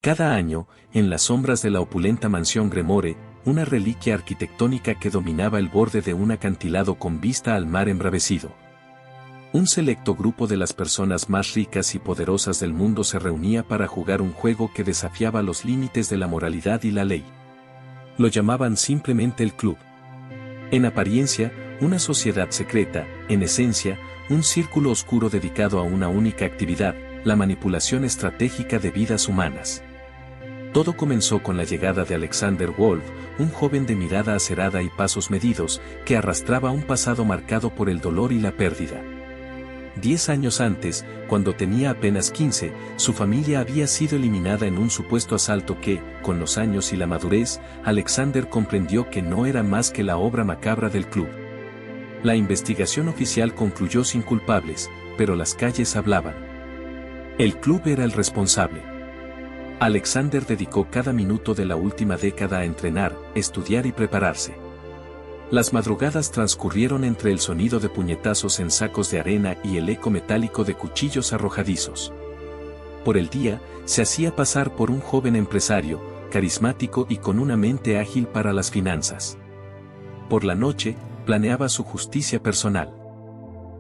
Cada año, en las sombras de la opulenta mansión Gremore, una reliquia arquitectónica que dominaba el borde de un acantilado con vista al mar embravecido. Un selecto grupo de las personas más ricas y poderosas del mundo se reunía para jugar un juego que desafiaba los límites de la moralidad y la ley. Lo llamaban simplemente el club. En apariencia, una sociedad secreta, en esencia, un círculo oscuro dedicado a una única actividad, la manipulación estratégica de vidas humanas. Todo comenzó con la llegada de Alexander Wolf, un joven de mirada acerada y pasos medidos, que arrastraba un pasado marcado por el dolor y la pérdida. 10 años antes, cuando tenía apenas 15, su familia había sido eliminada en un supuesto asalto que, con los años y la madurez, Alexander comprendió que no era más que la obra macabra del club. La investigación oficial concluyó sin culpables, pero las calles hablaban. El club era el responsable. Alexander dedicó cada minuto de la última década a entrenar, estudiar y prepararse. Las madrugadas transcurrieron entre el sonido de puñetazos en sacos de arena y el eco metálico de cuchillos arrojadizos. Por el día, se hacía pasar por un joven empresario, carismático y con una mente ágil para las finanzas. Por la noche, planeaba su justicia personal.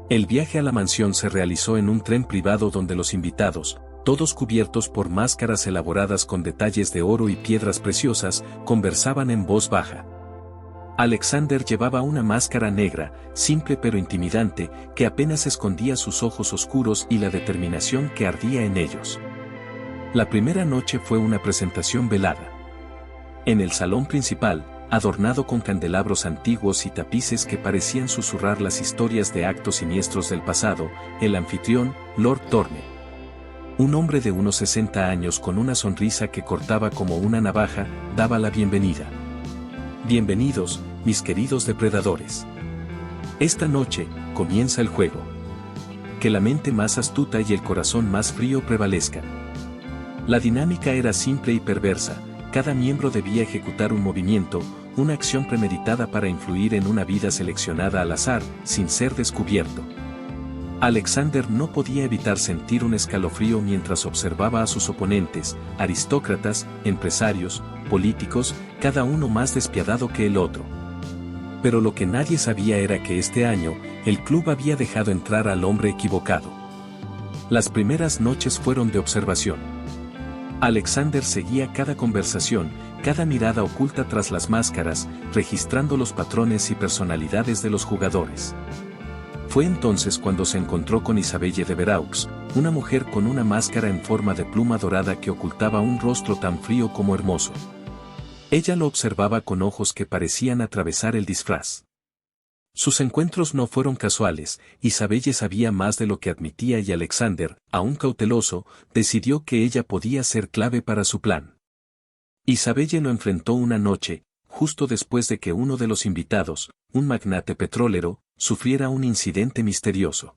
El viaje a la mansión se realizó en un tren privado donde los invitados, todos cubiertos por máscaras elaboradas con detalles de oro y piedras preciosas, conversaban en voz baja. Alexander llevaba una máscara negra, simple pero intimidante, que apenas escondía sus ojos oscuros y la determinación que ardía en ellos. La primera noche fue una presentación velada. En el salón principal, adornado con candelabros antiguos y tapices que parecían susurrar las historias de actos siniestros del pasado, el anfitrión, Lord Thorne, un hombre de unos 60 años con una sonrisa que cortaba como una navaja, daba la bienvenida. Bienvenidos, mis queridos depredadores. Esta noche, comienza el juego. Que la mente más astuta y el corazón más frío prevalezcan. La dinámica era simple y perversa, cada miembro debía ejecutar un movimiento, una acción premeditada para influir en una vida seleccionada al azar, sin ser descubierto. Alexander no podía evitar sentir un escalofrío mientras observaba a sus oponentes, aristócratas, empresarios, políticos, cada uno más despiadado que el otro. Pero lo que nadie sabía era que este año, el club había dejado entrar al hombre equivocado. Las primeras noches fueron de observación. Alexander seguía cada conversación, cada mirada oculta tras las máscaras, registrando los patrones y personalidades de los jugadores. Fue entonces cuando se encontró con Isabelle de Veraux, una mujer con una máscara en forma de pluma dorada que ocultaba un rostro tan frío como hermoso. Ella lo observaba con ojos que parecían atravesar el disfraz. Sus encuentros no fueron casuales, Isabelle sabía más de lo que admitía y Alexander, aún cauteloso, decidió que ella podía ser clave para su plan. Isabelle lo enfrentó una noche, justo después de que uno de los invitados, un magnate petrolero, sufriera un incidente misterioso.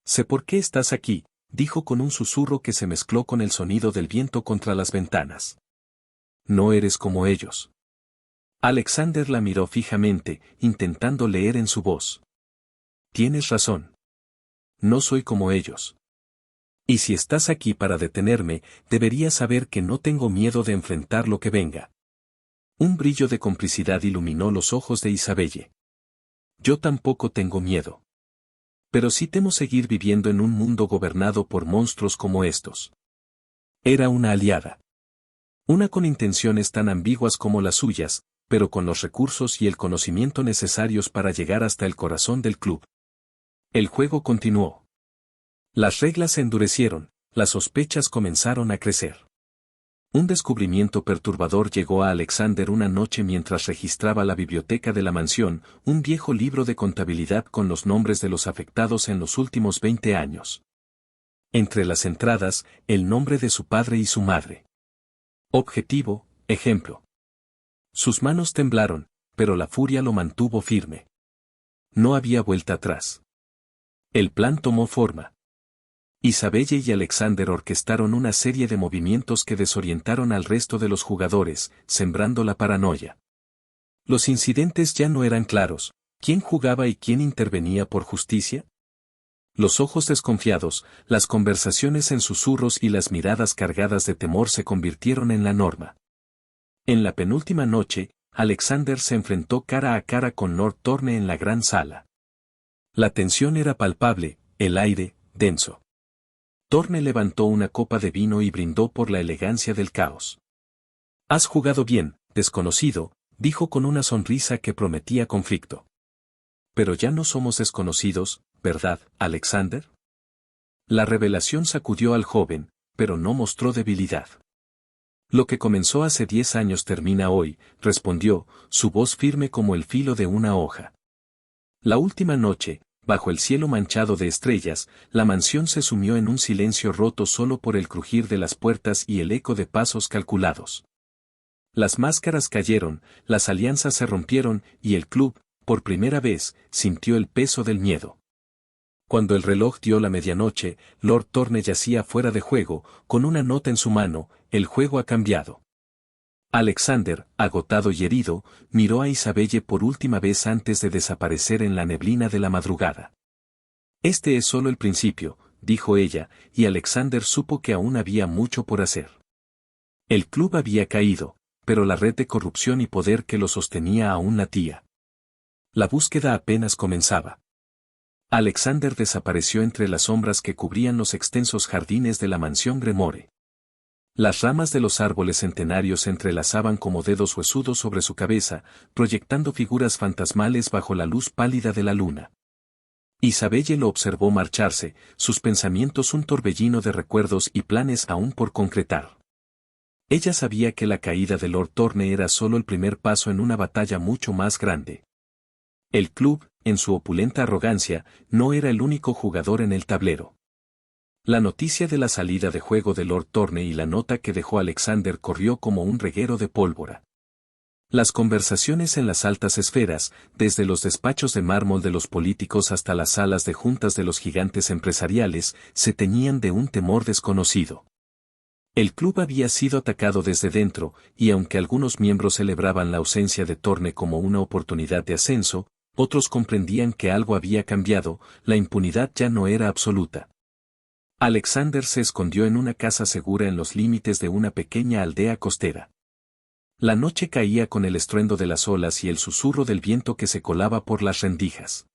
«Sé por qué estás aquí», dijo con un susurro que se mezcló con el sonido del viento contra las ventanas. «No eres como ellos». Alexander la miró fijamente, intentando leer en su voz. «Tienes razón. No soy como ellos. Y si estás aquí para detenerme, deberías saber que no tengo miedo de enfrentar lo que venga». Un brillo de complicidad iluminó los ojos de Isabelle. «Yo tampoco tengo miedo. Pero sí temo seguir viviendo en un mundo gobernado por monstruos como estos». Era una aliada. Una con intenciones tan ambiguas como las suyas, pero con los recursos y el conocimiento necesarios para llegar hasta el corazón del club. El juego continuó. Las reglas se endurecieron, las sospechas comenzaron a crecer. Un descubrimiento perturbador llegó a Alexander una noche mientras registraba la biblioteca de la mansión, un viejo libro de contabilidad con los nombres de los afectados en los últimos 20 años. Entre las entradas, el nombre de su padre y su madre. Objetivo, ejemplo. Sus manos temblaron, pero la furia lo mantuvo firme. No había vuelta atrás. El plan tomó forma. Isabelle y Alexander orquestaron una serie de movimientos que desorientaron al resto de los jugadores, sembrando la paranoia. Los incidentes ya no eran claros, ¿quién jugaba y quién intervenía por justicia? Los ojos desconfiados, las conversaciones en susurros y las miradas cargadas de temor se convirtieron en la norma. En la penúltima noche, Alexander se enfrentó cara a cara con Lord Thorne en la gran sala. La tensión era palpable, el aire, denso. Thorne levantó una copa de vino y brindó por la elegancia del caos. «Has jugado bien, desconocido», dijo con una sonrisa que prometía conflicto. «Pero ya no somos desconocidos, ¿verdad, Alexander?». La revelación sacudió al joven, pero no mostró debilidad. «Lo que comenzó hace 10 años termina hoy», respondió, su voz firme como el filo de una hoja. La última noche, bajo el cielo manchado de estrellas, la mansión se sumió en un silencio roto solo por el crujir de las puertas y el eco de pasos calculados. Las máscaras cayeron, las alianzas se rompieron y el club, por primera vez, sintió el peso del miedo. Cuando el reloj dio la medianoche, Lord Thorne yacía fuera de juego, con una nota en su mano: «El juego ha cambiado». Alexander, agotado y herido, miró a Isabelle por última vez antes de desaparecer en la neblina de la madrugada. «Este es solo el principio», dijo ella, y Alexander supo que aún había mucho por hacer. El club había caído, pero la red de corrupción y poder que lo sostenía aún latía. La búsqueda apenas comenzaba. Alexander desapareció entre las sombras que cubrían los extensos jardines de la mansión Gremore. Las ramas de los árboles centenarios se entrelazaban como dedos huesudos sobre su cabeza, proyectando figuras fantasmales bajo la luz pálida de la luna. Isabelle lo observó marcharse, sus pensamientos un torbellino de recuerdos y planes aún por concretar. Ella sabía que la caída de Lord Thorne era solo el primer paso en una batalla mucho más grande. El club, en su opulenta arrogancia, no era el único jugador en el tablero. La noticia de la salida de juego de Lord Thorne y la nota que dejó Alexander corrió como un reguero de pólvora. Las conversaciones en las altas esferas, desde los despachos de mármol de los políticos hasta las salas de juntas de los gigantes empresariales, se teñían de un temor desconocido. El club había sido atacado desde dentro, y aunque algunos miembros celebraban la ausencia de Thorne como una oportunidad de ascenso, otros comprendían que algo había cambiado, la impunidad ya no era absoluta. Alexander se escondió en una casa segura en los límites de una pequeña aldea costera. La noche caía con el estruendo de las olas y el susurro del viento que se colaba por las rendijas.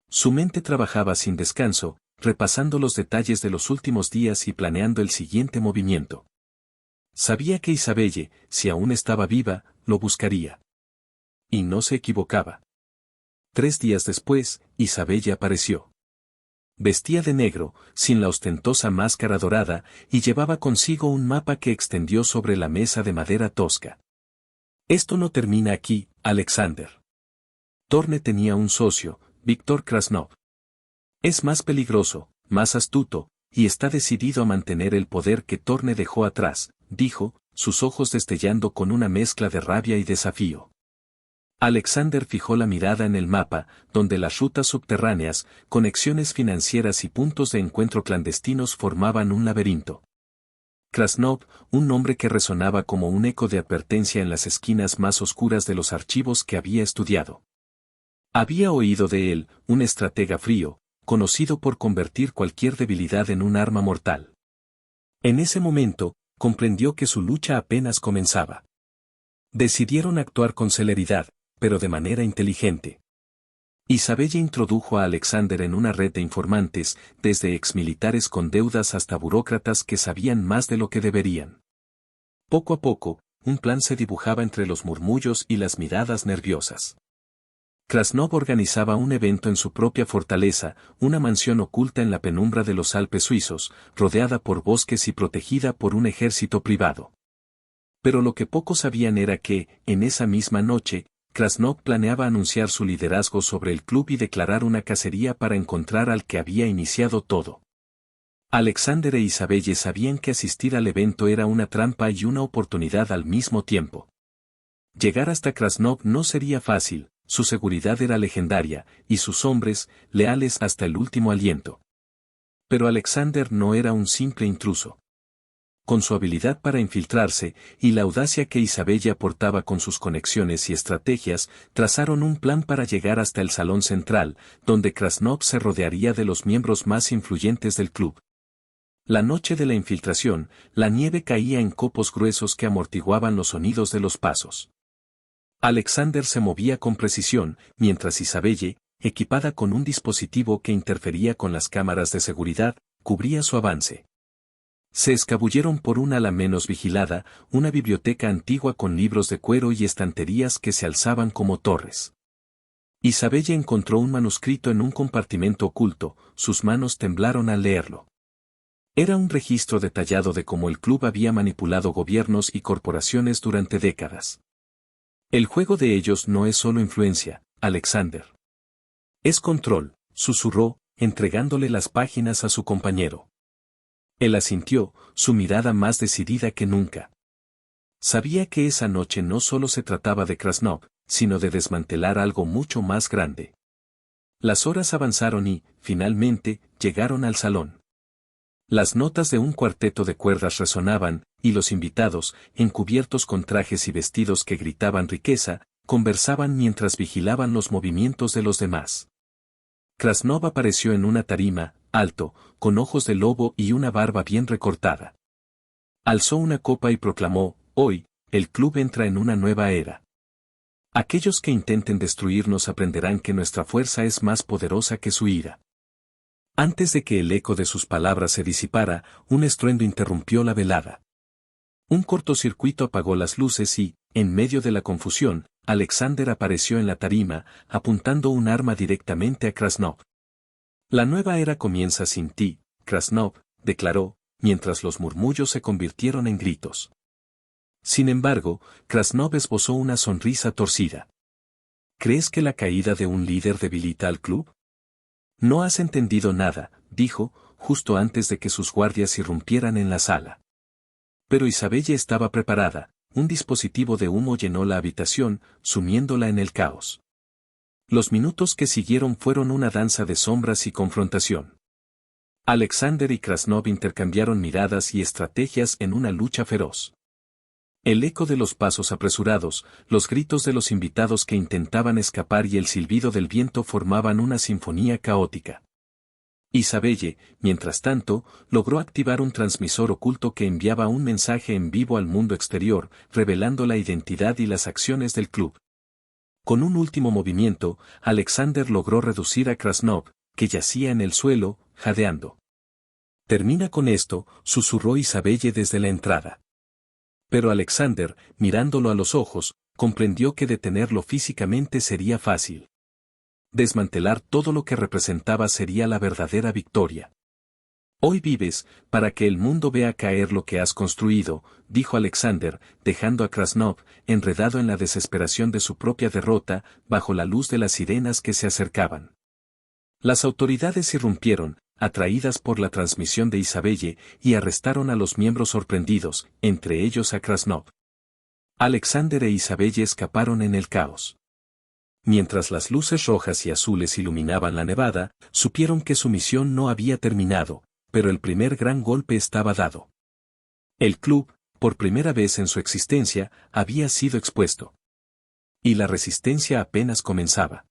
Su mente trabajaba sin descanso, repasando los detalles de los últimos días y planeando el siguiente movimiento. Sabía que Isabelle, si aún estaba viva, lo buscaría. Y no se equivocaba. 3 días después, Isabelle apareció. Vestía de negro, sin la ostentosa máscara dorada, y llevaba consigo un mapa que extendió sobre la mesa de madera tosca. «Esto no termina aquí, Alexander». Thorne tenía un socio, Víctor Krasnov. «Es más peligroso, más astuto, y está decidido a mantener el poder que Thorne dejó atrás», dijo, sus ojos destellando con una mezcla de rabia y desafío. Alexander fijó la mirada en el mapa, donde las rutas subterráneas, conexiones financieras y puntos de encuentro clandestinos formaban un laberinto. Krasnov, un nombre que resonaba como un eco de advertencia en las esquinas más oscuras de los archivos que había estudiado. Había oído de él, un estratega frío, conocido por convertir cualquier debilidad en un arma mortal. En ese momento, comprendió que su lucha apenas comenzaba. Decidieron actuar con celeridad, pero de manera inteligente. Isabelle introdujo a Alexander en una red de informantes, desde exmilitares con deudas hasta burócratas que sabían más de lo que deberían. Poco a poco, un plan se dibujaba entre los murmullos y las miradas nerviosas. Krasnov organizaba un evento en su propia fortaleza, una mansión oculta en la penumbra de los Alpes suizos, rodeada por bosques y protegida por un ejército privado. Pero lo que pocos sabían era que, en esa misma noche, Krasnov planeaba anunciar su liderazgo sobre el club y declarar una cacería para encontrar al que había iniciado todo. Alexander e Isabelle sabían que asistir al evento era una trampa y una oportunidad al mismo tiempo. Llegar hasta Krasnov no sería fácil, su seguridad era legendaria, y sus hombres, leales hasta el último aliento. Pero Alexander no era un simple intruso. con su habilidad para infiltrarse y la audacia que Isabelle aportaba con sus conexiones y estrategias, trazaron un plan para llegar hasta el salón central, donde Krasnov se rodearía de los miembros más influyentes del club. La noche de la infiltración, la nieve caía en copos gruesos que amortiguaban los sonidos de los pasos. Alexander se movía con precisión, mientras Isabelle, equipada con un dispositivo que interfería con las cámaras de seguridad, cubría su avance. Se escabulleron por una ala menos vigilada, una biblioteca antigua con libros de cuero y estanterías que se alzaban como torres. Isabelle encontró un manuscrito en un compartimento oculto, sus manos temblaron al leerlo. Era un registro detallado de cómo el club había manipulado gobiernos y corporaciones durante décadas. El juego de ellos no es solo influencia, Alexander. Es control, susurró, entregándole las páginas a su compañero. Él asintió, su mirada más decidida que nunca. Sabía que esa noche no solo se trataba de Krasnov, sino de desmantelar algo mucho más grande. Las horas avanzaron y, finalmente, llegaron al salón. Las notas de un cuarteto de cuerdas resonaban, y los invitados, encubiertos con trajes y vestidos que gritaban riqueza, conversaban mientras vigilaban los movimientos de los demás. Krasnov apareció en una tarima, alto, con ojos de lobo y una barba bien recortada. Alzó una copa y proclamó: hoy, el club entra en una nueva era. Aquellos que intenten destruirnos aprenderán que nuestra fuerza es más poderosa que su ira. Antes de que el eco de sus palabras se disipara, un estruendo interrumpió la velada. Un cortocircuito apagó las luces y, en medio de la confusión, Alexander apareció en la tarima, apuntando un arma directamente a Krasnov. La nueva era comienza sin ti, Krasnov, declaró, mientras los murmullos se convirtieron en gritos. Sin embargo, Krasnov esbozó una sonrisa torcida. ¿Crees que la caída de un líder debilita al club? No has entendido nada, dijo, justo antes de que sus guardias irrumpieran en la sala. Pero Isabelle estaba preparada, un dispositivo de humo llenó la habitación, sumiéndola en el caos. Los minutos que siguieron fueron una danza de sombras y confrontación. Alexander y Krasnov intercambiaron miradas y estrategias en una lucha feroz. El eco de los pasos apresurados, los gritos de los invitados que intentaban escapar y el silbido del viento formaban una sinfonía caótica. Isabelle, mientras tanto, logró activar un transmisor oculto que enviaba un mensaje en vivo al mundo exterior, revelando la identidad y las acciones del club. Con un último movimiento, Alexander logró reducir a Krasnov, que yacía en el suelo, jadeando. Termina con esto, susurró Isabelle desde la entrada. Pero Alexander, mirándolo a los ojos, comprendió que detenerlo físicamente sería fácil. Desmantelar todo lo que representaba sería la verdadera victoria. Hoy vives, para que el mundo vea caer lo que has construido, dijo Alexander, dejando a Krasnov, enredado en la desesperación de su propia derrota, bajo la luz de las sirenas que se acercaban. Las autoridades irrumpieron, atraídas por la transmisión de Isabelle, y arrestaron a los miembros sorprendidos, entre ellos a Krasnov. Alexander e Isabelle escaparon en el caos. Mientras las luces rojas y azules iluminaban la nevada, supieron que su misión no había terminado, pero el primer gran golpe estaba dado. El club, por primera vez en su existencia, había sido expuesto. Y la resistencia apenas comenzaba.